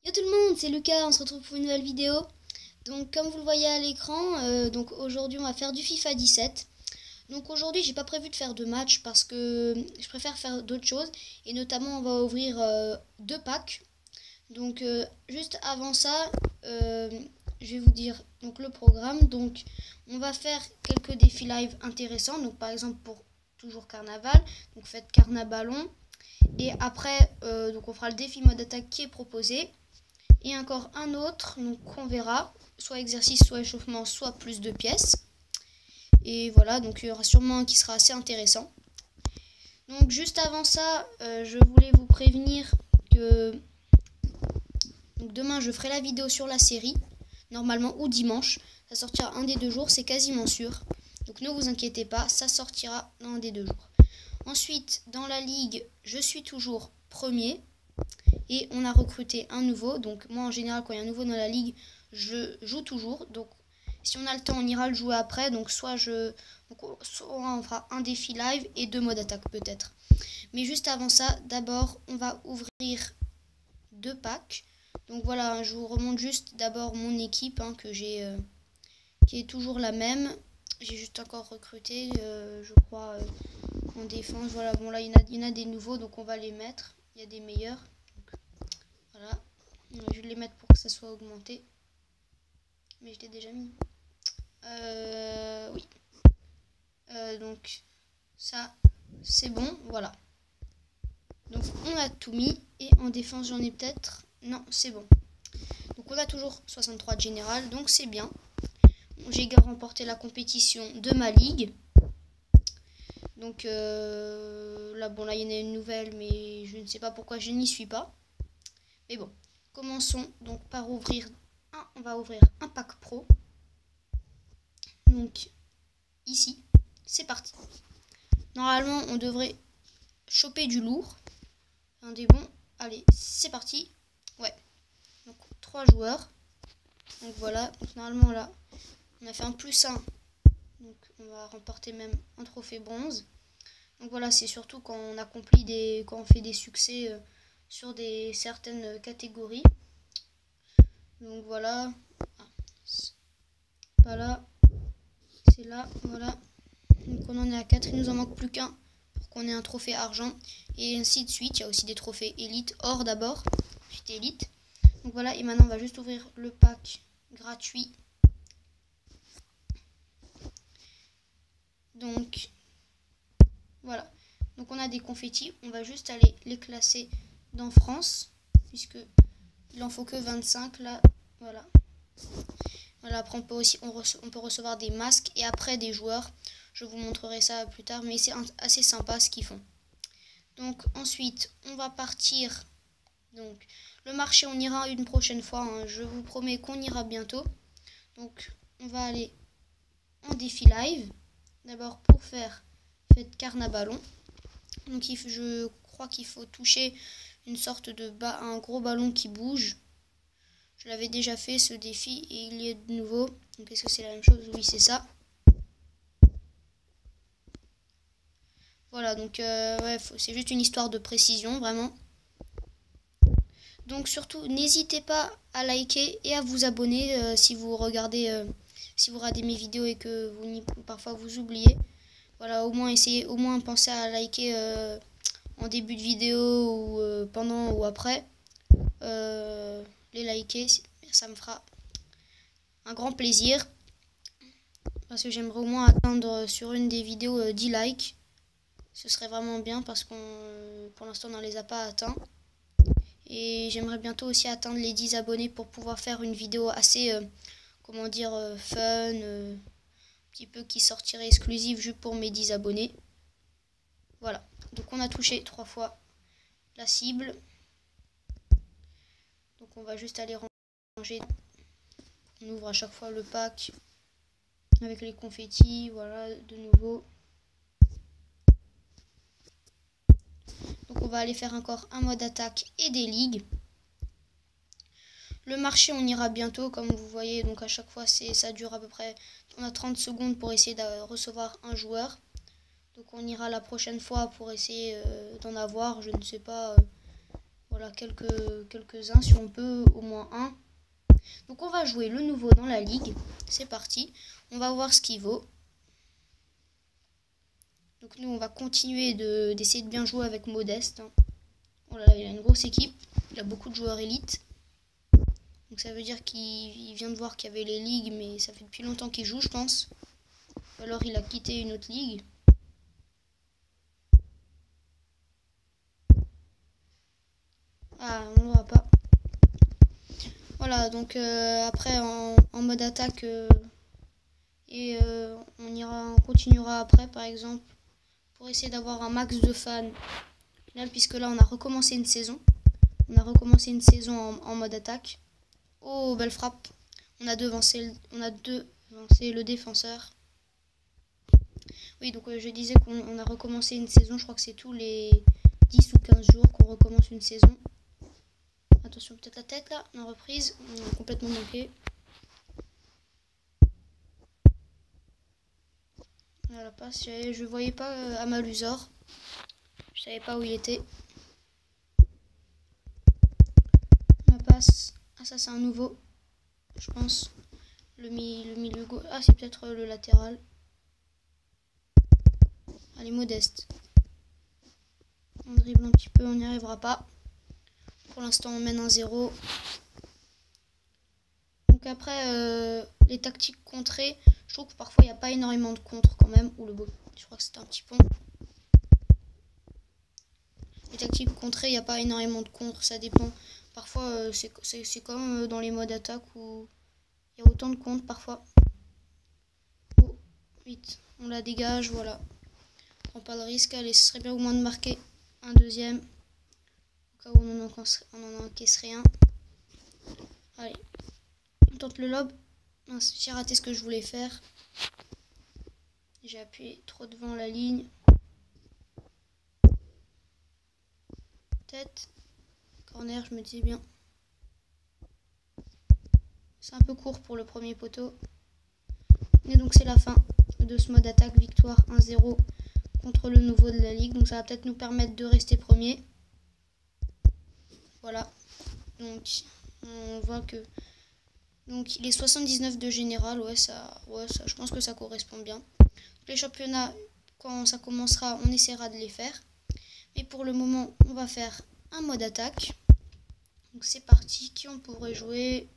Yo tout le monde, c'est Lucas, on se retrouve pour une nouvelle vidéo. Donc comme vous le voyez à l'écran, donc aujourd'hui on va faire du FIFA 17. Donc aujourd'hui j'ai pas prévu de faire de match parce que je préfère faire d'autres choses. Et notamment on va ouvrir 2 packs. Donc juste avant ça, je vais vous dire donc le programme. Donc on va faire quelques défis live intéressants. Donc par exemple pour toujours carnaval, donc faites carnaballon. Et après donc on fera le défi mode attaque qui est proposé. Et encore un autre, donc on verra, soit exercice, soit échauffement, soit plus de pièces. Et voilà, donc il y aura sûrement un qui sera assez intéressant. Donc juste avant ça, je voulais vous prévenir que donc demain je ferai la vidéo sur la série, normalement, ou dimanche. Ça sortira un des 2 jours, c'est quasiment sûr. Donc ne vous inquiétez pas, ça sortira dans un des 2 jours. Ensuite, dans la ligue, je suis toujours premier. Et on a recruté un nouveau. Donc moi en général quand il y a un nouveau dans la ligue, je joue toujours. Donc si on a le temps on ira le jouer après. Donc soit on fera un défi live et 2 modes attaque peut-être. Mais juste avant ça, d'abord on va ouvrir 2 packs. Donc voilà, je vous remonte juste d'abord mon équipe que j'ai qui est toujours la même. J'ai juste encore recruté je crois en défense. Voilà, bon là il y en a des nouveaux donc on va les mettre. Il y a des meilleurs. Voilà, je vais les mettre pour que ça soit augmenté. Mais je l'ai déjà mis. Oui. Donc, ça, c'est bon. Voilà. Donc, on a tout mis. Et en défense, j'en ai peut-être. Non, c'est bon. Donc, on a toujours 63 de général. Donc, c'est bien. J'ai remporté la compétition de ma ligue. Donc, là, bon, là, il y en a une nouvelle. Mais je ne sais pas pourquoi je n'y suis pas. Mais bon. Commençons donc par ouvrir on va ouvrir un pack pro. Donc ici, c'est parti. Normalement, on devrait choper du lourd. Un des bons. Allez, c'est parti. Ouais. Donc 3 joueurs. Donc voilà. Donc normalement là, on a fait un +1. Donc on va remporter même un trophée bronze. Donc voilà, c'est surtout quand on accomplit quand on fait des succès sur certaines catégories. Donc voilà. Pas là. C'est là. Voilà. Donc on en est à 4. Il nous en manque plus qu'un pour qu'on ait un trophée argent. Et ainsi de suite. Il y a aussi des trophées élite. Or d'abord. Ensuite élite. Donc voilà. Et maintenant on va juste ouvrir le pack gratuit. Donc voilà. Donc on a des confettis. On va juste aller les classer dans France. Puisque il en faut que 25 là. Voilà. Voilà, après on peut recevoir des masques et après des joueurs. Je vous montrerai ça plus tard, mais c'est assez sympa ce qu'ils font. Donc ensuite, on va partir. Donc le marché, on ira une prochaine fois. Je vous promets qu'on ira bientôt. Donc on va aller en défi live. D'abord pour faire faites carnaballon. Donc je crois qu'il faut toucher une sorte de un gros ballon qui bouge. Je l'avais déjà fait ce défi et il y est de nouveau. Donc est-ce que c'est la même chose? Oui, c'est ça. Voilà, donc ouais, c'est juste une histoire de précision, vraiment. Donc surtout, n'hésitez pas à liker et à vous abonner si vous regardez, si vous regardez mes vidéos et que parfois vous oubliez. Voilà, au moins essayez, au moins pensez à liker en début de vidéo ou pendant ou après. Les liker, ça me fera un grand plaisir. Parce que j'aimerais au moins atteindre sur une des vidéos 10 likes. Ce serait vraiment bien parce qu'on pour l'instant on ne les a pas atteints. Et j'aimerais bientôt aussi atteindre les 10 abonnés pour pouvoir faire une vidéo assez, comment dire, fun, un petit peu qui sortirait exclusive juste pour mes 10 abonnés. Voilà, donc on a touché 3 fois la cible. Donc on va juste aller ranger. On ouvre à chaque fois le pack avec les confettis, voilà, de nouveau. Donc on va aller faire encore un mode attaque et des ligues. Le marché on ira bientôt comme vous voyez. Donc à chaque fois ça dure à peu près. On a 30 secondes pour essayer de recevoir un joueur. Donc on ira la prochaine fois pour essayer d'en avoir. Je ne sais pas Voilà, quelques-uns, si on peut, au moins un. Donc on va jouer le nouveau dans la ligue. C'est parti. On va voir ce qu'il vaut. Donc nous, on va continuer d'essayer de bien jouer avec Modeste. Oh là là, il a une grosse équipe. Il a beaucoup de joueurs élites. Donc ça veut dire qu'il vient de voir qu'il y avait les ligues, mais ça fait depuis longtemps qu'il joue, je pense. Ou alors il a quitté une autre ligue. Ah, on ne l'aura pas. Voilà, donc après en mode attaque, on continuera après par exemple, pour essayer d'avoir un max de fans. Puisque là on a recommencé une saison. On a recommencé une saison en mode attaque. Oh, belle frappe. On a devancé le défenseur. Oui, donc je disais qu'on a recommencé une saison. Je crois que c'est tous les 10 ou 15 jours qu'on recommence une saison. Attention, peut-être la tête là, la reprise. On a complètement manqué. Là, la passe, je voyais pas Amaluzor. Je savais pas où il était. La passe. Ah, ça c'est un nouveau. Je pense. Le milieu gauche. Ah, c'est peut-être le latéral. Allez, Modeste. On dribble un petit peu, on n'y arrivera pas. Pour l'instant, on mène 1-0. Donc après, les tactiques contrées, je trouve que parfois, il n'y a pas énormément de contre quand même. Ou le beau, je crois que c'était un petit pont. Les tactiques contrées, il n'y a pas énormément de contre, ça dépend. Parfois, c'est comme dans les modes attaque où il y a autant de contre parfois. Oh, vite, on la dégage, voilà. On prend pas de risque, allez, ce serait bien au moins de marquer un deuxième. Au cas où on en encaisse rien. Allez, on tente le lob. J'ai raté ce que je voulais faire. J'ai appuyé trop devant la ligne. Tête. Corner, je me disais bien. C'est un peu court pour le premier poteau. Et donc c'est la fin de ce mode attaque. Victoire 1-0 contre le nouveau de la ligue. Donc ça va peut-être nous permettre de rester premier. Voilà. Donc on voit que donc il est 79 de général. Ouais, ça, je pense que ça correspond bien. Les championnats, quand ça commencera, on essaiera de les faire. Mais pour le moment, on va faire un mode attaque. Donc c'est parti. Qui on pourrait jouer?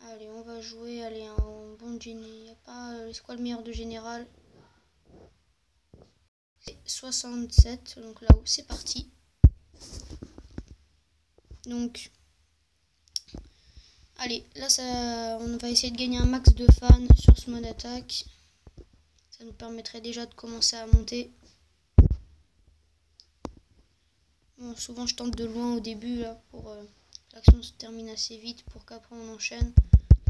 Allez, on va jouer. Allez, un bon général. C'est quoi le meilleur de général? C'est 67. Donc là-haut, c'est parti. Donc, allez, là, on va essayer de gagner un max de fans sur ce mode attaque. Ça nous permettrait déjà de commencer à monter. Bon, souvent, je tente de loin au début, là, pour que l'action se termine assez vite, pour qu'après on enchaîne.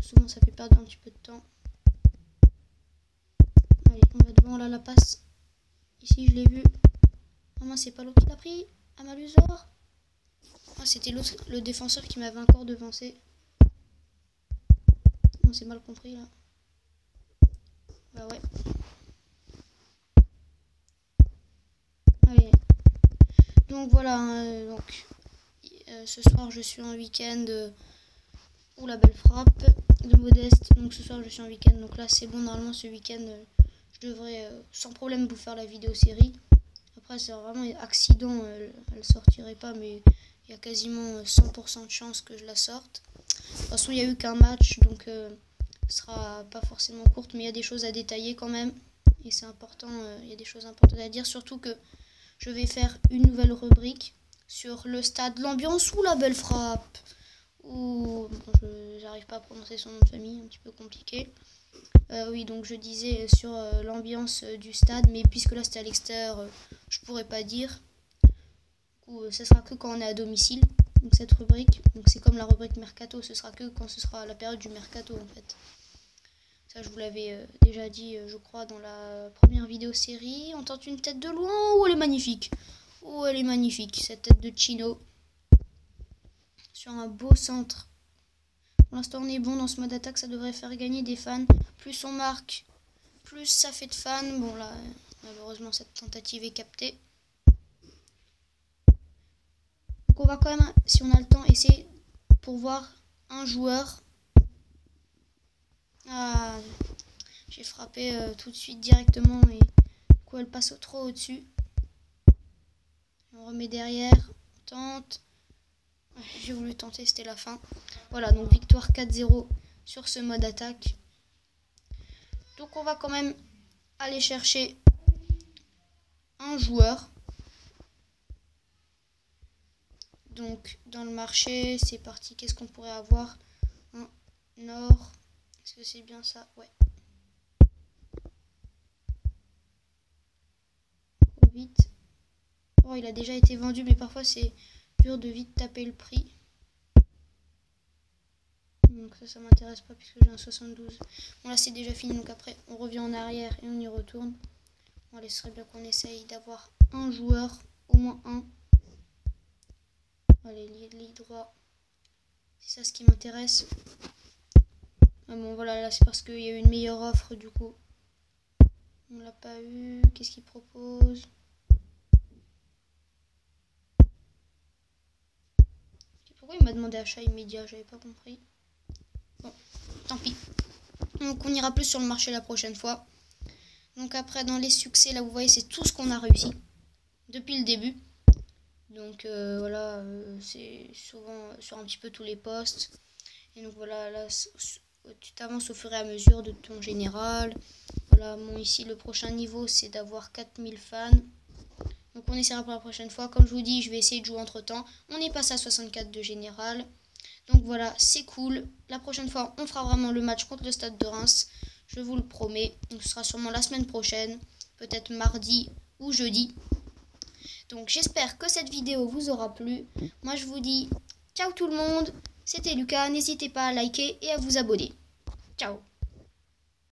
Souvent, ça fait perdre un petit peu de temps. Allez, on va devant, là, la passe. Ici, je l'ai vu. Oh mince, c'est pas l'autre qui l'a pris. Amaluzor. Ah, c'était l'autre, le défenseur qui m'avait encore devancé. On s'est mal compris, là. Bah ouais. Allez. Donc voilà, ce soir je suis en week-end. Ou la belle frappe de Modeste. Donc ce soir je suis en week-end. Donc là c'est bon, normalement ce week-end je devrais sans problème vous faire la vidéo série. Après c'est vraiment un accident, elle sortirait pas, mais il y a quasiment 100% de chance que je la sorte. De toute façon il n'y a eu qu'un match, donc ce sera pas forcément courte, mais il y a des choses à détailler quand même. Et c'est important, il y a des choses importantes à dire, surtout que je vais faire une nouvelle rubrique sur le stade, l'ambiance ou la belle frappe. Ou j'arrive pas à prononcer son nom de famille, un petit peu compliqué. Oui, donc je disais sur l'ambiance du stade, mais puisque là c'était à l'extérieur, je pourrais pas dire. Du coup, ça sera que quand on est à domicile. Donc cette rubrique, donc c'est comme la rubrique mercato, ce sera que quand ce sera la période du mercato en fait. Ça je vous l'avais déjà dit, je crois, dans la première vidéo série. On tente une tête de loin. Oh, elle est magnifique. Oh, elle est magnifique, cette tête de Chino. Sur un beau centre. Pour l'instant, on est bon dans ce mode attaque. Ça devrait faire gagner des fans. Plus on marque, plus ça fait de fans. Bon, là, malheureusement, cette tentative est captée. Donc on va quand même, si on a le temps, essayer pour voir un joueur. Ah, j'ai frappé tout de suite directement et du coup elle passe trop au-dessus. On remet derrière, on tente. J'ai voulu tenter, c'était la fin. Voilà, donc victoire 4-0 sur ce mode attaque. Donc on va quand même aller chercher un joueur. Donc dans le marché, c'est parti. Qu'est-ce qu'on pourrait avoir? Un or. Est-ce que c'est bien ça? Ouais. Vite. Oh, il a déjà été vendu, mais parfois c'est dur de vite taper le prix. Donc ça m'intéresse pas puisque j'ai un 72. Bon là c'est déjà fini, donc après on revient en arrière et on y retourne. Bon allez, ce serait bien qu'on essaye d'avoir un joueur, au moins un. Allez, ligne droit. C'est ça ce qui m'intéresse. Ah bon voilà, là c'est parce qu'il y a eu une meilleure offre du coup. On l'a pas eu. Qu'est-ce qu'il propose? Pourquoi il m'a demandé achat immédiat? J'avais pas compris. Bon, tant pis. Donc on ira plus sur le marché la prochaine fois. Donc après dans les succès, là vous voyez c'est tout ce qu'on a réussi depuis le début. Donc voilà, c'est souvent sur un petit peu tous les postes. Et donc voilà, là tu t'avances au fur et à mesure de ton général. Voilà, bon ici le prochain niveau c'est d'avoir 4000 fans. Donc on essaiera pour la prochaine fois. Comme je vous dis, je vais essayer de jouer entre temps. On est passé à 64 de général. Donc voilà, c'est cool. La prochaine fois, on fera vraiment le match contre le Stade de Reims. Je vous le promets. Donc ce sera sûrement la semaine prochaine. Peut-être mardi ou jeudi. Donc j'espère que cette vidéo vous aura plu. Moi je vous dis ciao tout le monde. C'était Lucas. N'hésitez pas à liker et à vous abonner. Ciao.